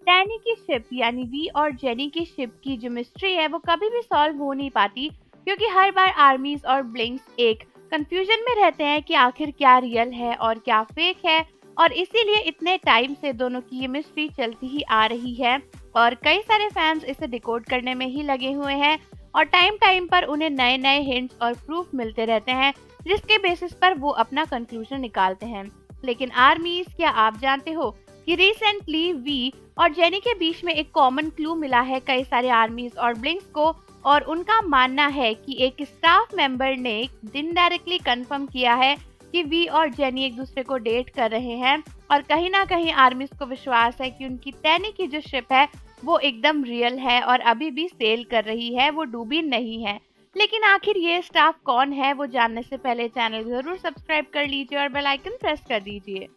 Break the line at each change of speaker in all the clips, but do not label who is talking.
Danny की ship यानी we और जेनी की शिप की जो मिस्ट्री है वो कभी भी सॉल्व हो नहीं पाती, क्योंकि हर बार आर्मीज और ब्लिंक्स एक कंफ्यूजन में रहते हैं कि आखिर क्या रियल है और क्या फेक है। और इसीलिए इतने टाइम से दोनों की ये मिस्ट्री चलती ही आ रही है और कई सारे फैंस इसे डिकोड करने में ही लगे हुए हैं और टाइम टाइम पर उन्हें नए नए हिंट्स और प्रूफ मिलते रहते हैं, जिसके बेसिस पर वो अपना कंक्लूजन निकालते हैं। लेकिन आर्मीज, क्या आप जानते हो कि रिसेंटली वी और जेनी के बीच में एक कॉमन क्लू मिला है कई सारे आर्मीज और ब्लिंक्स को, और उनका मानना है कि एक स्टाफ मेंबर ने इनडायरेक्टली कंफर्म किया है कि वी और जेनी एक दूसरे को डेट कर रहे हैं। और कहीं ना कहीं आर्मीज को विश्वास है कि उनकी टैनी की जो शिप है वो एकदम रियल है और अभी भी सेल कर रही है, वो डूबी नहीं है। लेकिन आखिर ये स्टाफ कौन है, वो जानने से पहले चैनल जरूर सब्सक्राइब कर लीजिए और बेल आइकन प्रेस कर दीजिए।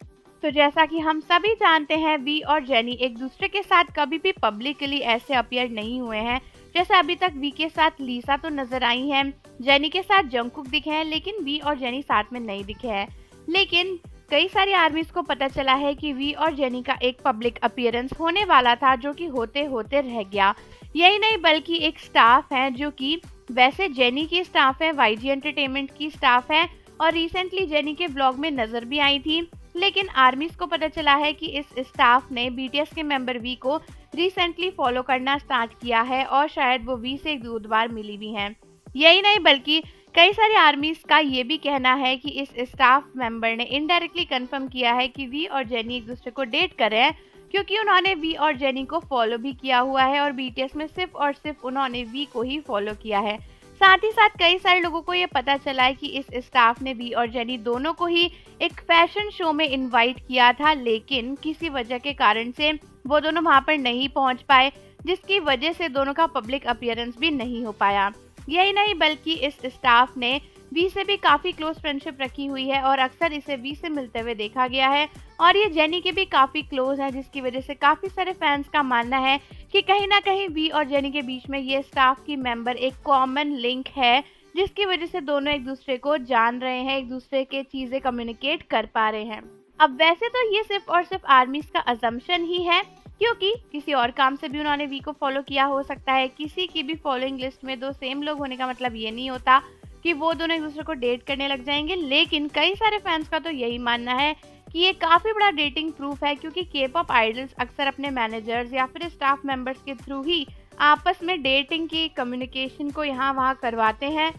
तो जैसा कि हम सभी जानते हैं, वी और जेनी एक दूसरे के साथ कभी भी पब्लिकली ऐसे अपीयर नहीं हुए हैं। जैसे अभी तक वी के साथ लीसा तो नजर आई है, जेनी के साथ जंगकुक दिखे हैं, लेकिन वी और जेनी साथ में नहीं दिखे हैं। लेकिन कई सारी आर्मीज को पता चला है कि वी और जेनी का एक पब्लिक अपीयरेंस होने वाला था, जो कि होते होते रह गया। यही नहीं बल्कि एक स्टाफ है जो कि वैसे जेनी की स्टाफ है, वाईजी एंटरटेनमेंट की स्टाफ है और रिसेंटली जेनी के ब्लॉग में नजर भी आई थी। लेकिन आर्मीज को पता चला है कि इस स्टाफ ने बीटीएस के मेंबर वी को रिसेंटली फॉलो करना स्टार्ट किया है और शायद वो वी से एक दो बार मिली भी हैं। यही नहीं बल्कि कई सारे आर्मीज का ये भी कहना है कि इस स्टाफ मेंबर ने इनडायरेक्टली कंफर्म किया है कि वी और जेनी एक दूसरे को डेट कर रहे हैं, क्योंकि उन्होंने वी और जेनी को फॉलो भी किया हुआ है और बीटीएस में सिर्फ और सिर्फ उन्होंने वी को ही फॉलो किया है। साथ ही साथ कई सारे लोगों को ये पता चला है कि इस स्टाफ ने वी और जेनी दोनों को ही एक फैशन शो में इनवाइट किया था, लेकिन किसी वजह के कारण से वो दोनों वहां पर नहीं पहुंच पाए, जिसकी वजह से दोनों का पब्लिक अपीयरेंस भी नहीं हो पाया। यही नहीं बल्कि इस स्टाफ ने वी से भी काफी क्लोज फ्रेंडशिप रखी हुई है और अक्सर इसे वी से मिलते हुए देखा गया है और ये जेनी के भी काफी क्लोज है, जिसकी वजह से काफी सारे फैंस का मानना है कि कहीं ना कहीं वी और जेनी के बीच में ये स्टाफ की मेंबर एक कॉमन लिंक है, जिसकी वजह से दोनों एक दूसरे को जान रहे हैं, एक दूसरे के चीजें कम्युनिकेट कर पा रहे हैं। अब वैसे तो ये सिर्फ और सिर्फ आर्मीज का अजम्पशन ही है, क्योंकि किसी और काम से भी उन्होंने वी को फॉलो किया हो सकता है। किसी की भी फॉलोइंग लिस्ट में दो सेम लोग होने का मतलब ये नहीं होता कि वो दोनों एक दूसरे को डेट करने लग जाएंगे। लेकिन कई सारे फैंस का तो यही मानना है कि ये काफी बड़ा डेटिंग प्रूफ है, क्योंकि के पॉप आइडल्स अक्सर अपने मैनेजर्स या फिर स्टाफ मेंबर्स के थ्रू ही आपस में डेटिंग की कम्युनिकेशन को यहाँ वहाँ करवाते हैं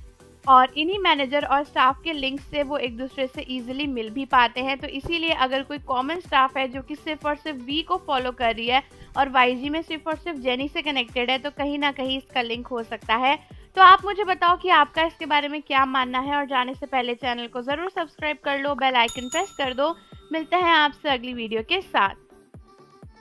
और इन्हीं मैनेजर और स्टाफ के लिंक से वो एक दूसरे से इजीली मिल भी पाते हैं। तो इसीलिए अगर कोई कॉमन स्टाफ है जो कि सिर्फ और सिर्फ वी को फॉलो कर रही है और वाईजी में सिर्फ और सिर्फ जेनी से कनेक्टेड है, तो कहीं ना कहीं इसका लिंक हो सकता है। तो आप मुझे बताओ कि आपका इसके बारे में क्या मानना है, और जाने से पहले चैनल को जरूर सब्सक्राइब कर लो, बेल आइकन प्रेस कर दो। मिलते हैं आपसे अगली वीडियो के साथ।